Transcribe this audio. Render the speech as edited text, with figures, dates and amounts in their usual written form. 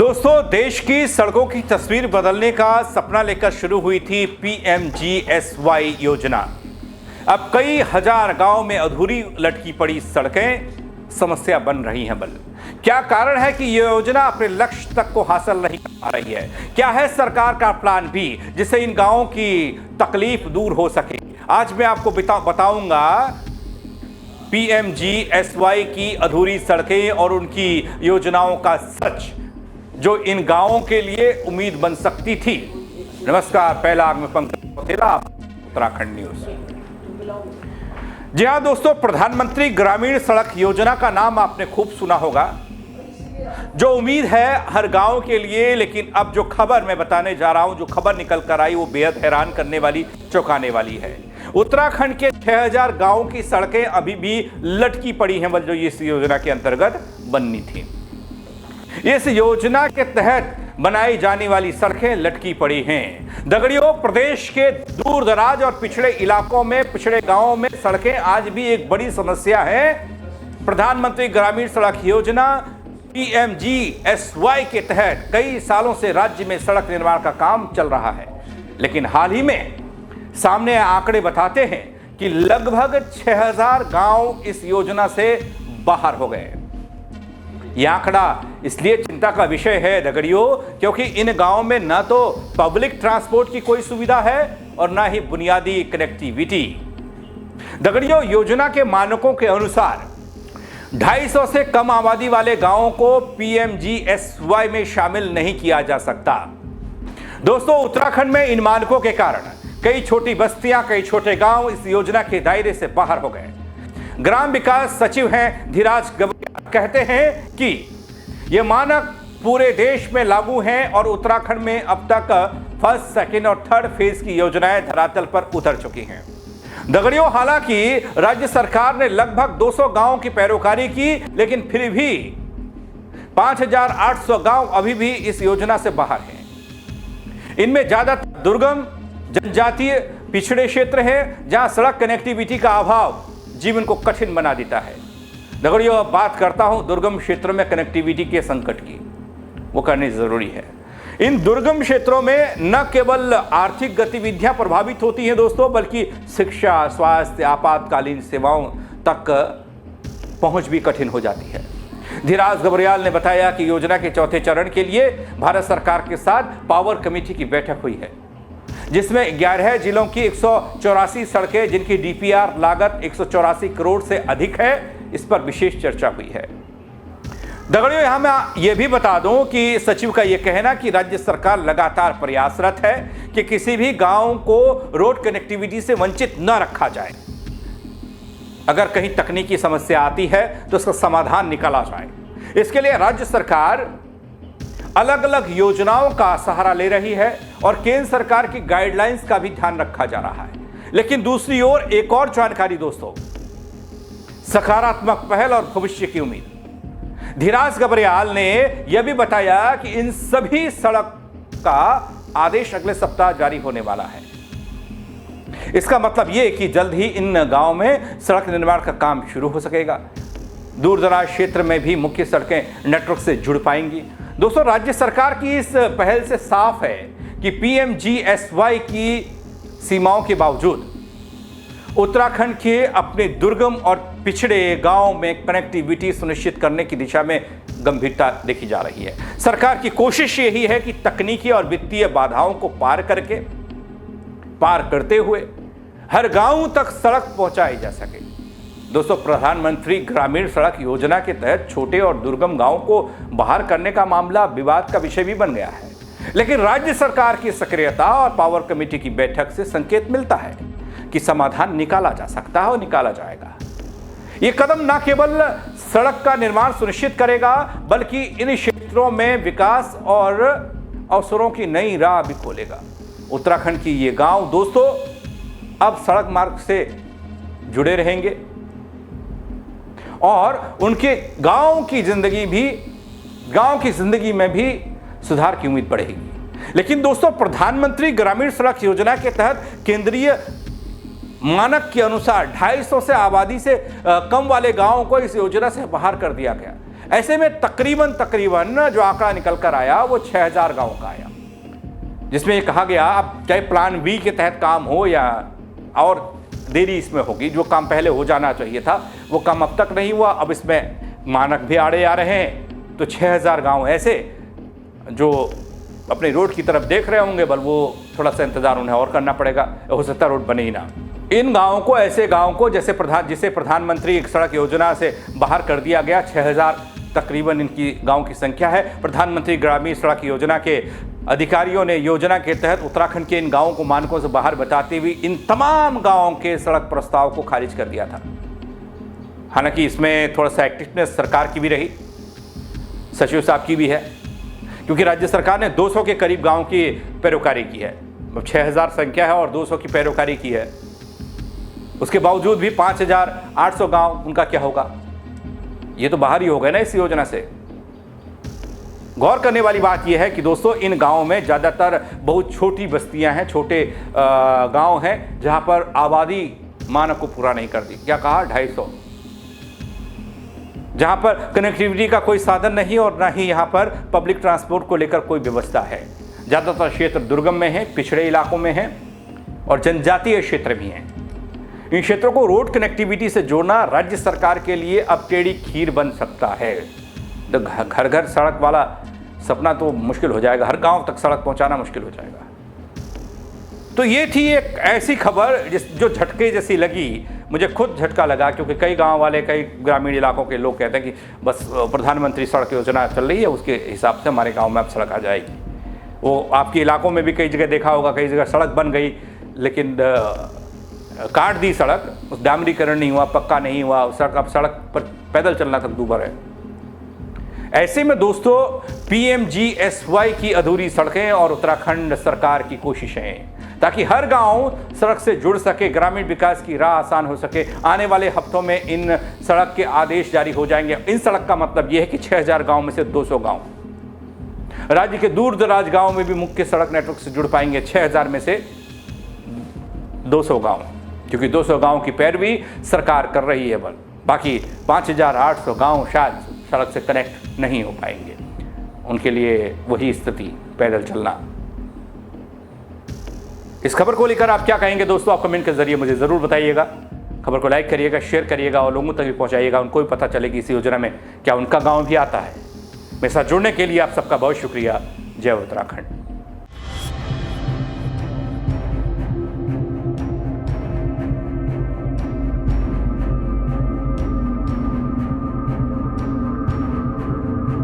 दोस्तों, देश की सड़कों की तस्वीर बदलने का सपना लेकर शुरू हुई थी पीएमजीएसवाई योजना। अब कई हजार गांव में अधूरी लटकी पड़ी सड़कें समस्या बन रही हैं। क्या कारण है कि ये योजना अपने लक्ष्य तक को हासिल नहीं कर पा रही है? क्या है सरकार का प्लान बी जिससे इन गांवों की तकलीफ दूर हो सके? आज मैं आपको बताऊंगा पीएमजीएसवाई की अधूरी सड़कें और उनकी योजनाओं का सच, जो इन गांवों के लिए उम्मीद बन सकती थी। नमस्कार, पहला आग में पंकज पटेला, उत्तराखंड न्यूज। जी हां दोस्तों, प्रधानमंत्री ग्रामीण सड़क योजना का नाम आपने खूब सुना होगा, जो उम्मीद है हर गांव के लिए। लेकिन अब जो खबर मैं बताने जा रहा हूं, जो खबर निकल कर आई, वो बेहद हैरान करने वाली, चौंकाने वाली है। उत्तराखंड के 6000 गांवों की सड़कें अभी भी लटकी पड़ी हैं, जो इस योजना के अंतर्गत बननी थी। इस योजना के तहत बनाई जाने वाली सड़कें लटकी पड़ी हैं। दगड़ियों, प्रदेश के दूर दराज और पिछड़े इलाकों में, पिछड़े गांवों में सड़कें आज भी एक बड़ी समस्या है। प्रधानमंत्री ग्रामीण सड़क योजना पीएमजीएसवाई के तहत कई सालों से राज्य में सड़क निर्माण का काम चल रहा है, लेकिन हाल ही में सामने आंकड़े बताते हैं कि लगभग 6000 गांव इस योजना से बाहर हो गए। यह आंकड़ा इसलिए चिंता का विषय है दगड़ियों, क्योंकि इन गांवों में न तो पब्लिक ट्रांसपोर्ट की कोई सुविधा है और न ही बुनियादी कनेक्टिविटी। दगड़ियों, योजना के मानकों के अनुसार 250 से कम आबादी वाले गांवों को पीएमजीएसवाई में शामिल नहीं किया जा सकता। दोस्तों, उत्तराखंड में इन मानकों के कारण कई छोटी बस्तियां, कई छोटे गांव इस योजना के दायरे से बाहर हो गए। ग्राम विकास सचिव हैं धीराज गबरियाल, कहते हैं कि ये मानक पूरे देश में लागू हैं और उत्तराखंड में अब तक फर्स्ट, सेकंड और थर्ड फेज की योजनाएं धरातल पर उतर चुकी हैं। दगड़ियों, हालांकि राज्य सरकार ने लगभग 200 गांवों की पैरोकारी की, लेकिन फिर भी 5800 गांव अभी भी इस योजना से बाहर हैं। इनमें ज्यादातर दुर्गम, जनजातीय, पिछड़े क्षेत्र हैं, जहां सड़क कनेक्टिविटी का अभाव जीवन को कठिन बना देता है। दगड़ियों, अब बात करता हूं दुर्गम क्षेत्रों में कनेक्टिविटी के संकट की। वो करनी जरूरी है। इन दुर्गम क्षेत्रों में न केवल आर्थिक गतिविधियां प्रभावित होती हैं दोस्तों, बल्कि शिक्षा, स्वास्थ्य, आपातकालीन सेवाओं तक पहुंच भी कठिन हो जाती है। धीराज गबरियाल ने बताया कि योजना के चौथे चरण के लिए भारत सरकार के साथ पावर कमेटी की बैठक हुई है, जिसमें 11 जिलों की 184 सड़कें, जिनकी डीपीआर लागत 184 करोड़ से अधिक है, इस पर विशेष चर्चा हुई है। दगड़ियों, यहां मैं ये भी बता दूं कि सचिव का यह कहना कि राज्य सरकार लगातार प्रयासरत है कि किसी भी गांव को रोड कनेक्टिविटी से वंचित न रखा जाए। अगर कहीं तकनीकी समस्या आती है तो उसका समाधान निकाला जाए। इसके लिए राज्य सरकार अलग अलग योजनाओं का सहारा ले रही है और केंद्र सरकार की गाइडलाइंस का भी ध्यान रखा जा रहा है। लेकिन दूसरी ओर एक और जानकारी दोस्तों, सकारात्मक पहल और भविष्य की उम्मीद। धीराज गबरियाल ने यह भी बताया कि इन सभी सड़क का आदेश अगले सप्ताह जारी होने वाला है। इसका मतलब यह कि जल्द ही इन गांवों में सड़क निर्माण का काम शुरू हो सकेगा। दूर दराज क्षेत्र में भी मुख्य सड़कें नेटवर्क से जुड़ पाएंगी। दोस्तों, राज्य सरकार की इस पहल से साफ है कि पीएमजीएसवाई की सीमाओं के बावजूद उत्तराखंड के अपने दुर्गम और पिछड़े गांव में कनेक्टिविटी सुनिश्चित करने की दिशा में गंभीरता देखी जा रही है। सरकार की कोशिश यही है कि तकनीकी और वित्तीय बाधाओं को पार करते हुए हर गांव तक सड़क पहुंचाई जा सके। दोस्तों, प्रधानमंत्री ग्रामीण सड़क योजना के तहत छोटे और दुर्गम गांवों को बाहर करने का मामला विवाद का विषय भी बन गया है, लेकिन राज्य सरकार की सक्रियता और पावर कमेटी की बैठक से संकेत मिलता है कि समाधान निकाला जा सकता है और निकाला जाएगा। ये कदम न केवल सड़क का निर्माण सुनिश्चित करेगा, बल्कि इन क्षेत्रों में विकास और अवसरों की नई राह भी खोलेगा। उत्तराखंड की ये गांव दोस्तों अब सड़क मार्ग से जुड़े रहेंगे और उनके गांव की जिंदगी में भी सुधार की उम्मीद बढ़ेगी। लेकिन दोस्तों, प्रधानमंत्री ग्रामीण सड़क योजना के तहत केंद्रीय मानक के अनुसार 250 से आबादी से कम वाले गांवों को इस योजना से बाहर कर दिया गया। ऐसे में तकरीबन जो आंकड़ा निकल कर आया वो 6000 गांव का आया, जिसमें ये कहा गया अब चाहे प्लान बी के तहत काम हो या और देरी इसमें होगी, जो काम पहले हो जाना चाहिए था वो काम अब तक नहीं हुआ, अब इसमें मानक भी आड़े आ रहे हैं। तो 6000 गांव ऐसे जो अपने रोड की तरफ देख रहे होंगे, बल वो थोड़ा सा इंतजार उन्हें और करना पड़ेगा, हो सकता रोड बने ही ना। इन गांवों को, ऐसे गांवों को जिसे प्रधानमंत्री एक सड़क योजना से बाहर कर दिया गया, 6000 तकरीबन इनकी गांव की संख्या है। प्रधानमंत्री ग्रामीण सड़क योजना के अधिकारियों ने योजना के तहत उत्तराखंड के इन गांवों को मानकों से बाहर बताते हुए इन तमाम गांवों के सड़क प्रस्ताव को खारिज कर दिया था। हालांकि इसमें थोड़ा सा एक्टिवनेस सरकार की भी रही, सचिव साहब की भी है, क्योंकि राज्य सरकार ने 200 के करीब गांव की पैरोकारी की है। 6000 संख्या है और 200 की पैरोकारी की है, उसके बावजूद भी 5800 गांव उनका क्या होगा, ये तो बाहर ही हो गए ना इस योजना से। गौर करने वाली बात यह है कि दोस्तों इन गांवों में ज़्यादातर बहुत छोटी बस्तियां हैं, छोटे गांव हैं, जहां पर आबादी मानक को पूरा नहीं कर दी। क्या कहा, 250, जहां पर कनेक्टिविटी का कोई साधन नहीं और ना ही यहां पर पब्लिक ट्रांसपोर्ट को लेकर कोई व्यवस्था है। ज़्यादातर क्षेत्र दुर्गम में है, पिछड़े इलाकों में है और जनजातीय क्षेत्र भी हैं। इन क्षेत्रों को रोड कनेक्टिविटी से जोड़ना राज्य सरकार के लिए अब टेढ़ी खीर बन सकता है। तो घर घर सड़क वाला सपना तो मुश्किल हो जाएगा, हर गांव तक सड़क पहुंचाना मुश्किल हो जाएगा। तो ये थी एक ऐसी खबर जो झटके जैसी लगी, मुझे खुद झटका लगा, क्योंकि कई गांव वाले, कई ग्रामीण इलाकों के लोग कहते हैं कि बस प्रधानमंत्री सड़क योजना चल रही है, उसके हिसाब से हमारे गाँव में अब सड़क आ जाएगी। वो आपके इलाकों में भी कई जगह देखा होगा, कई जगह सड़क बन गई लेकिन काट दी सड़क, उस डामरीकरण नहीं हुआ, पक्का नहीं हुआ सड़क, अब सड़क पर पैदल चलना तक दूभर है। ऐसे में दोस्तों PMGSY की अधूरी सड़कें और उत्तराखंड सरकार की कोशिशें ताकि हर गांव सड़क से जुड़ सके, ग्रामीण विकास की राह आसान हो सके। आने वाले हफ्तों में इन सड़क के आदेश जारी हो जाएंगे। इन सड़क का मतलब यह है कि 6000 गांव में से 200 गांव राज्य के दूर दराज गांव में भी मुख्य सड़क नेटवर्क से जुड़ पाएंगे। 6000 में से 200 गांव, क्योंकि 200 गांव की पैरवी सरकार कर रही है, बल बाकी 5800 गांव शायद सड़क से कनेक्ट नहीं हो पाएंगे। उनके लिए वही स्थिति, पैदल चलना। इस खबर को लेकर आप क्या कहेंगे दोस्तों, आप कमेंट के जरिए मुझे जरूर बताइएगा। खबर को लाइक करिएगा, शेयर करिएगा और लोगों तक भी पहुंचाइएगा, उनको भी पता चले कि इस योजना में क्या उनका गांव भी आता है। मेरे साथ जुड़ने के लिए आप सबका बहुत शुक्रिया। जय उत्तराखंड।